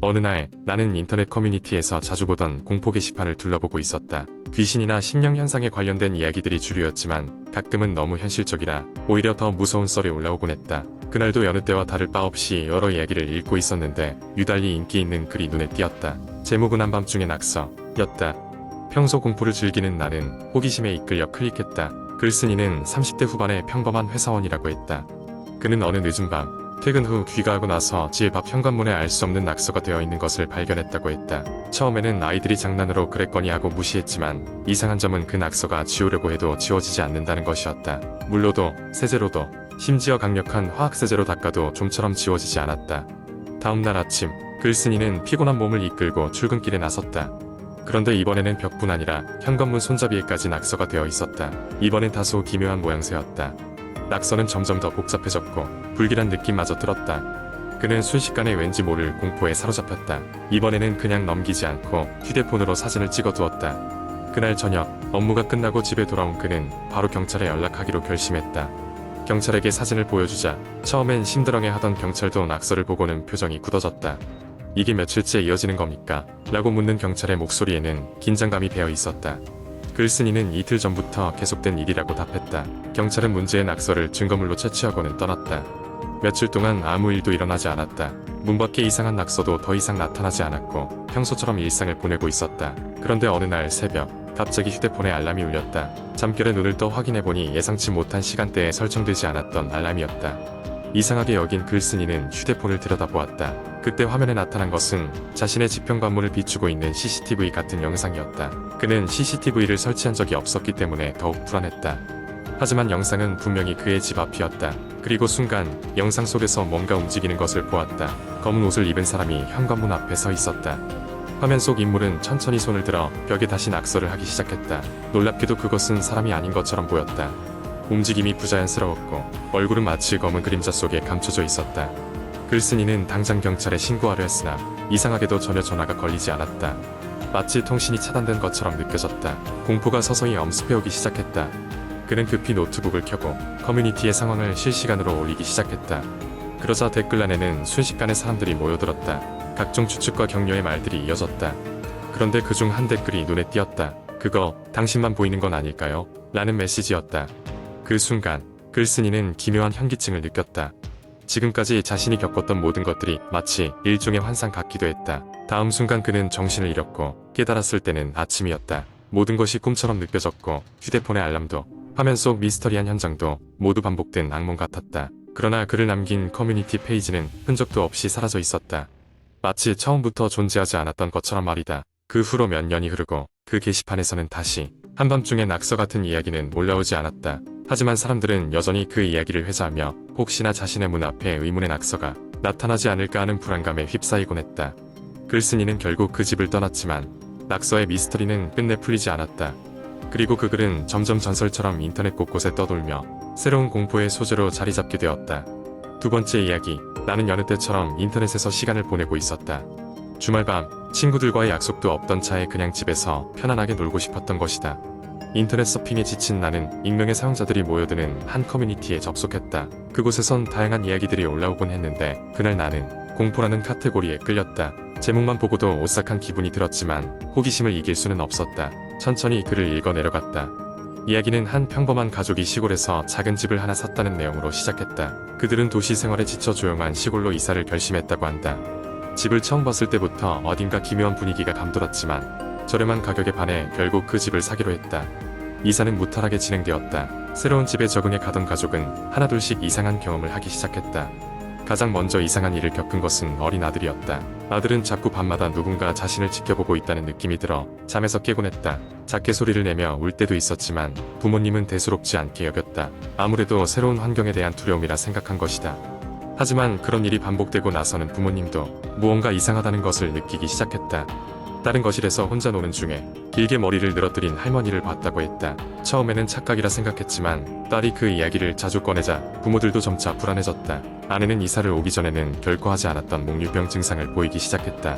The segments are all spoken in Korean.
어느 날 나는 인터넷 커뮤니티에서 자주 보던 공포 게시판을 둘러보고 있었다. 귀신이나 심령 현상에 관련된 이야기들이 주류였지만 가끔은 너무 현실적이라 오히려 더 무서운 썰이 올라오곤 했다. 그날도 여느 때와 다를 바 없이 여러 이야기를 읽고 있었는데 유달리 인기 있는 글이 눈에 띄었다. 제목은 한밤중의 낙서였다. 평소 공포를 즐기는 나는 호기심에 이끌려 클릭했다. 글쓴이는 30대 후반의 평범한 회사원이라고 했다. 그는 어느 늦은 밤 퇴근 후 귀가하고 나서 집 앞 현관문에 알 수 없는 낙서가 되어 있는 것을 발견했다고 했다. 처음에는 아이들이 장난으로 그랬거니 하고 무시했지만 이상한 점은 그 낙서가 지우려고 해도 지워지지 않는다는 것이었다. 물로도 세제로도 심지어 강력한 화학세제로 닦아도 좀처럼 지워지지 않았다. 다음날 아침 글쓴이는 피곤한 몸을 이끌고 출근길에 나섰다. 그런데 이번에는 벽뿐 아니라 현관문 손잡이에까지 낙서가 되어 있었다. 이번엔 다소 기묘한 모양새였다. 낙서는 점점 더 복잡해졌고 불길한 느낌마저 들었다. 그는 순식간에 왠지 모를 공포에 사로잡혔다. 이번에는 그냥 넘기지 않고 휴대폰으로 사진을 찍어두었다. 그날 저녁 업무가 끝나고 집에 돌아온 그는 바로 경찰에 연락하기로 결심했다. 경찰에게 사진을 보여주자 처음엔 심드렁해 하던 경찰도 낙서를 보고는 표정이 굳어졌다. 이게 며칠째 이어지는 겁니까? 라고 묻는 경찰의 목소리에는 긴장감이 배어 있었다. 글쓴이는 이틀 전부터 계속된 일이라고 답했다. 경찰은 문제의 낙서를 증거물로 채취하고는 떠났다. 며칠 동안 아무 일도 일어나지 않았다. 문 밖에 이상한 낙서도 더 이상 나타나지 않았고 평소처럼 일상을 보내고 있었다. 그런데 어느 날 새벽 갑자기 휴대폰에 알람이 울렸다. 잠결에 눈을 떠 확인해보니 예상치 못한 시간대에 설정되지 않았던 알람이었다. 이상하게 여긴 글쓴이는 휴대폰을 들여다보았다. 그때 화면에 나타난 것은 자신의 집 현관문을 비추고 있는 CCTV 같은 영상이었다. 그는 CCTV를 설치한 적이 없었기 때문에 더욱 불안했다. 하지만 영상은 분명히 그의 집 앞이었다. 그리고 순간 영상 속에서 뭔가 움직이는 것을 보았다. 검은 옷을 입은 사람이 현관문 앞에 서 있었다. 화면 속 인물은 천천히 손을 들어 벽에 다시 낙서를 하기 시작했다. 놀랍게도 그것은 사람이 아닌 것처럼 보였다. 움직임이 부자연스러웠고 얼굴은 마치 검은 그림자 속에 감춰져 있었다. 글쓴이는 당장 경찰에 신고하려 했으나 이상하게도 전혀 전화가 걸리지 않았다. 마치 통신이 차단된 것처럼 느껴졌다. 공포가 서서히 엄습해오기 시작했다. 그는 급히 노트북을 켜고 커뮤니티의 상황을 실시간으로 올리기 시작했다. 그러자 댓글란에는 순식간에 사람들이 모여들었다. 각종 추측과 격려의 말들이 이어졌다. 그런데 그중 한 댓글이 눈에 띄었다. 그거 당신만 보이는 건 아닐까요? 라는 메시지였다. 그 순간 글쓴이는 기묘한 현기증을 느꼈다. 지금까지 자신이 겪었던 모든 것들이 마치 일종의 환상 같기도 했다. 다음 순간 그는 정신을 잃었고 깨달았을 때는 아침이었다. 모든 것이 꿈처럼 느껴졌고 휴대폰의 알람도 화면 속 미스터리한 현장도 모두 반복된 악몽 같았다. 그러나 그를 남긴 커뮤니티 페이지는 흔적도 없이 사라져 있었다. 마치 처음부터 존재하지 않았던 것처럼 말이다. 그 후로 몇 년이 흐르고 그 게시판에서는 다시 한밤중의 낙서 같은 이야기는 올라오지 않았다. 하지만 사람들은 여전히 그 이야기를 회자하며 혹시나 자신의 문 앞에 의문의 낙서가 나타나지 않을까 하는 불안감에 휩싸이곤 했다. 글쓴이는 결국 그 집을 떠났지만 낙서의 미스터리는 끝내 풀리지 않았다. 그리고 그 글은 점점 전설처럼 인터넷 곳곳에 떠돌며 새로운 공포의 소재로 자리 잡게 되었다. 두 번째 이야기, 나는 여느 때처럼 인터넷에서 시간을 보내고 있었다. 주말 밤 친구들과의 약속도 없던 차에 그냥 집에서 편안하게 놀고 싶었던 것이다. 인터넷 서핑에 지친 나는 익명의 사용자들이 모여드는 한 커뮤니티에 접속했다. 그곳에선 다양한 이야기들이 올라오곤 했는데 그날 나는 공포라는 카테고리에 끌렸다. 제목만 보고도 오싹한 기분이 들었지만 호기심을 이길 수는 없었다. 천천히 글을 읽어 내려갔다. 이야기는 한 평범한 가족이 시골에서 작은 집을 하나 샀다는 내용으로 시작했다. 그들은 도시 생활에 지쳐 조용한 시골로 이사를 결심했다고 한다. 집을 처음 봤을 때부터 어딘가 기묘한 분위기가 감돌았지만 저렴한 가격에 반해 결국 그 집을 사기로 했다. 이사는 무탈하게 진행되었다. 새로운 집에 적응해 가던 가족은 하나둘씩 이상한 경험을 하기 시작했다. 가장 먼저 이상한 일을 겪은 것은 어린 아들이었다. 아들은 자꾸 밤마다 누군가 자신을 지켜보고 있다는 느낌이 들어 잠에서 깨곤 했다. 작게 소리를 내며 울 때도 있었지만 부모님은 대수롭지 않게 여겼다. 아무래도 새로운 환경에 대한 두려움이라 생각한 것이다. 하지만 그런 일이 반복되고 나서는 부모님도 무언가 이상하다는 것을 느끼기 시작했다. 다른 거실에서 혼자 노는 중에 길게 머리를 늘어뜨린 할머니를 봤다고 했다. 처음에는 착각이라 생각했지만 딸이 그 이야기를 자주 꺼내자 부모들도 점차 불안해졌다. 아내는 이사를 오기 전에는 결코 하지 않았던 목류병 증상을 보이기 시작했다.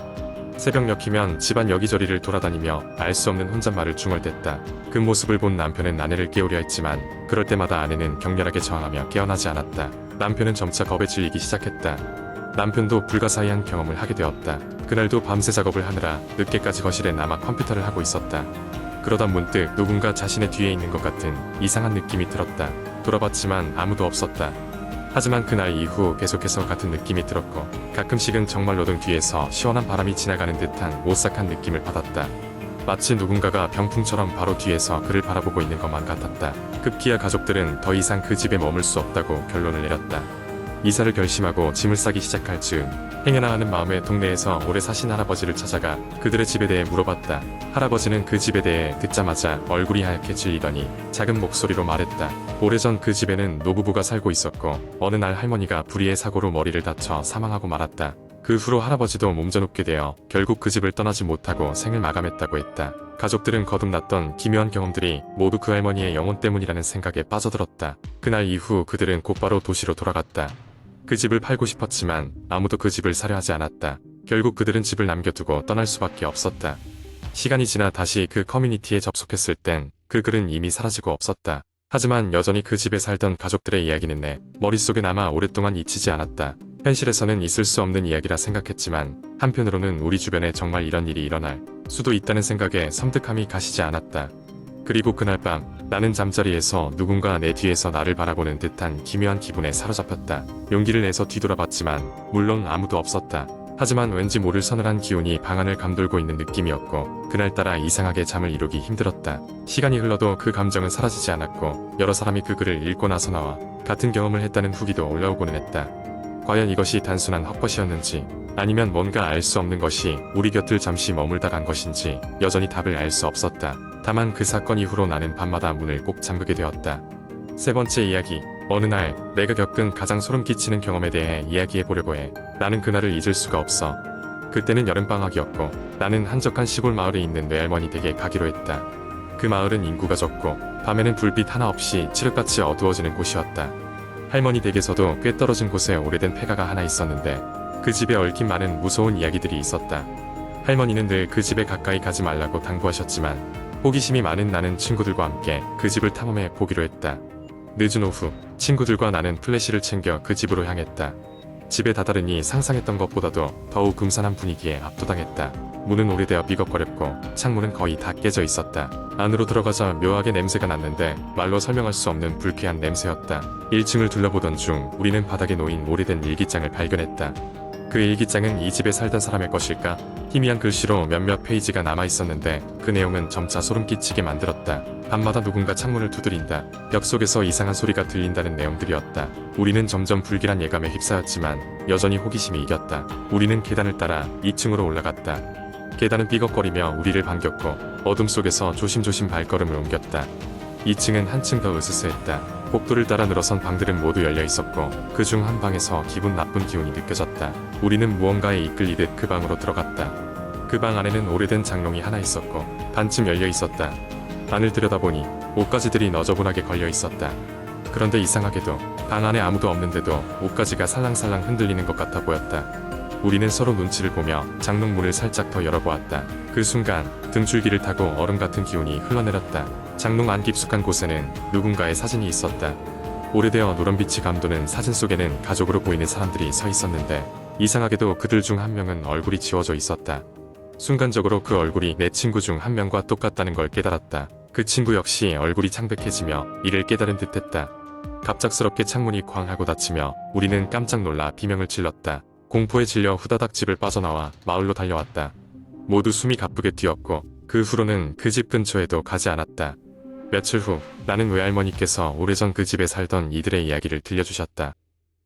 새벽녘이면 집안 여기저리를 돌아다니며 알 수 없는 혼잣말을 중얼댔다. 그 모습을 본 남편은 아내를 깨우려 했지만 그럴 때마다 아내는 격렬하게 저항하며 깨어나지 않았다. 남편은 점차 겁에 질리기 시작했다. 남편도 불가사의한 경험을 하게 되었다. 그날도 밤새 작업을 하느라 늦게까지 거실에 남아 컴퓨터를 하고 있었다. 그러다 문득 누군가 자신의 뒤에 있는 것 같은 이상한 느낌이 들었다. 돌아봤지만 아무도 없었다. 하지만 그날 이후 계속해서 같은 느낌이 들었고 가끔씩은 정말로 등 뒤에서 시원한 바람이 지나가는 듯한 오싹한 느낌을 받았다. 마치 누군가가 병풍처럼 바로 뒤에서 그를 바라보고 있는 것만 같았다. 급기야 가족들은 더 이상 그 집에 머물 수 없다고 결론을 내렸다. 이사를 결심하고 짐을 싸기 시작할 즈음 행여나 하는 마음에 동네에서 오래 사신 할아버지를 찾아가 그들의 집에 대해 물어봤다. 할아버지는 그 집에 대해 듣자마자 얼굴이 하얗게 질리더니 작은 목소리로 말했다. 오래전 그 집에는 노부부가 살고 있었고 어느 날 할머니가 불의의 사고로 머리를 다쳐 사망하고 말았다. 그 후로 할아버지도 몸져눕게 되어 결국 그 집을 떠나지 못하고 생을 마감했다고 했다. 가족들은 거듭났던 기묘한 경험들이 모두 그 할머니의 영혼 때문이라는 생각에 빠져들었다. 그날 이후 그들은 곧바로 도시로 돌아갔다. 그 집을 팔고 싶었지만 아무도 그 집을 사려 하지 않았다. 결국 그들은 집을 남겨두고 떠날 수밖에 없었다. 시간이 지나 다시 그 커뮤니티에 접속했을 땐 그 글은 이미 사라지고 없었다. 하지만 여전히 그 집에 살던 가족들의 이야기는 내 머릿속에 남아 오랫동안 잊히지 않았다. 현실에서는 있을 수 없는 이야기라 생각했지만 한편으로는 우리 주변에 정말 이런 일이 일어날 수도 있다는 생각에 섬뜩함이 가시지 않았다. 그리고 그날 밤 나는 잠자리에서 누군가 내 뒤에서 나를 바라보는 듯한 기묘한 기분에 사로잡혔다. 용기를 내서 뒤돌아봤지만 물론 아무도 없었다. 하지만 왠지 모를 서늘한 기운이 방 안을 감돌고 있는 느낌이었고 그날따라 이상하게 잠을 이루기 힘들었다. 시간이 흘러도 그 감정은 사라지지 않았고 여러 사람이 그 글을 읽고 나서 나와 같은 경험을 했다는 후기도 올라오고는 했다. 과연 이것이 단순한 헛것이었는지 아니면 뭔가 알 수 없는 것이 우리 곁을 잠시 머물다 간 것인지 여전히 답을 알 수 없었다. 다만 그 사건 이후로 나는 밤마다 문을 꼭 잠그게 되었다. 세 번째 이야기. 어느 날 내가 겪은 가장 소름 끼치는 경험에 대해 이야기해보려고 해. 나는 그날을 잊을 수가 없어. 그때는 여름방학이었고 나는 한적한 시골 마을에 있는 외할머니 댁에 가기로 했다. 그 마을은 인구가 적고 밤에는 불빛 하나 없이 칠흑같이 어두워지는 곳이었다. 할머니 댁에서도 꽤 떨어진 곳에 오래된 폐가가 하나 있었는데 그 집에 얽힌 많은 무서운 이야기들이 있었다. 할머니는 늘 그 집에 가까이 가지 말라고 당부하셨지만 호기심이 많은 나는 친구들과 함께 그 집을 탐험해 보기로 했다. 늦은 오후 친구들과 나는 플래시를 챙겨 그 집으로 향했다. 집에 다다르니 상상했던 것보다도 더욱 금산한 분위기에 압도당했다. 문은 오래되어 삐걱거렸고 창문은 거의 다 깨져 있었다. 안으로 들어가자 묘하게 냄새가 났는데 말로 설명할 수 없는 불쾌한 냄새였다. 1층을 둘러보던 중 우리는 바닥에 놓인 오래된 일기장을 발견했다. 그 일기장은 이 집에 살던 사람의 것일까? 희미한 글씨로 몇몇 페이지가 남아있었는데 그 내용은 점차 소름 끼치게 만들었다. 밤마다 누군가 창문을 두드린다. 벽 속에서 이상한 소리가 들린다는 내용들이었다. 우리는 점점 불길한 예감에 휩싸였지만 여전히 호기심이 이겼다. 우리는 계단을 따라 2층으로 올라갔다. 계단은 삐걱거리며 우리를 반겼고 어둠 속에서 조심조심 발걸음을 옮겼다. 2층은 한층 더 으스스했다. 복도를 따라 늘어선 방들은 모두 열려 있었고 그 중 한 방에서 기분 나쁜 기운이 느껴졌다. 우리는 무언가에 이끌리듯 그 방으로 들어갔다. 그 방 안에는 오래된 장롱이 하나 있었고 반쯤 열려 있었다. 안을 들여다보니 옷가지들이 너저분하게 걸려 있었다. 그런데 이상하게도 방 안에 아무도 없는데도 옷가지가 살랑살랑 흔들리는 것 같아 보였다. 우리는 서로 눈치를 보며 장롱 문을 살짝 더 열어보았다. 그 순간 등줄기를 타고 얼음 같은 기운이 흘러내렸다. 장롱 안 깊숙한 곳에는 누군가의 사진이 있었다. 오래되어 누런빛이 감도는 사진 속에는 가족으로 보이는 사람들이 서 있었는데 이상하게도 그들 중 한 명은 얼굴이 지워져 있었다. 순간적으로 그 얼굴이 내 친구 중 한 명과 똑같다는 걸 깨달았다. 그 친구 역시 얼굴이 창백해지며 이를 깨달은 듯했다. 갑작스럽게 창문이 쾅 하고 닫히며 우리는 깜짝 놀라 비명을 질렀다. 공포에 질려 후다닥 집을 빠져나와 마을로 달려왔다. 모두 숨이 가쁘게 뛰었고 그 후로는 그 집 근처에도 가지 않았다. 며칠 후 나는 외할머니께서 오래전 그 집에 살던 이들의 이야기를 들려주셨다.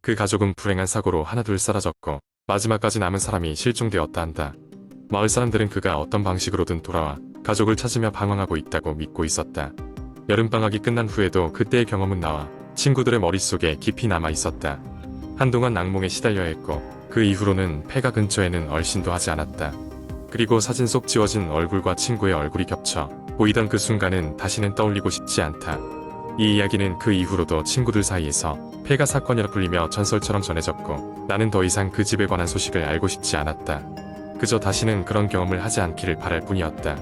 그 가족은 불행한 사고로 하나둘 사라졌고 마지막까지 남은 사람이 실종되었다 한다. 마을 사람들은 그가 어떤 방식으로든 돌아와 가족을 찾으며 방황하고 있다고 믿고 있었다. 여름방학이 끝난 후에도 그때의 경험은 나와 친구들의 머릿속에 깊이 남아 있었다. 한동안 악몽에 시달려야 했고 그 이후로는 폐가 근처에는 얼씬도 하지 않았다. 그리고 사진 속 지워진 얼굴과 친구의 얼굴이 겹쳐 보이던 그 순간은 다시는 떠올리고 싶지 않다. 이 이야기는 그 이후로도 친구들 사이에서 폐가 사건이라 불리며 전설처럼 전해졌고 나는 더 이상 그 집에 관한 소식을 알고 싶지 않았다. 그저 다시는 그런 경험을 하지 않기를 바랄 뿐이었다.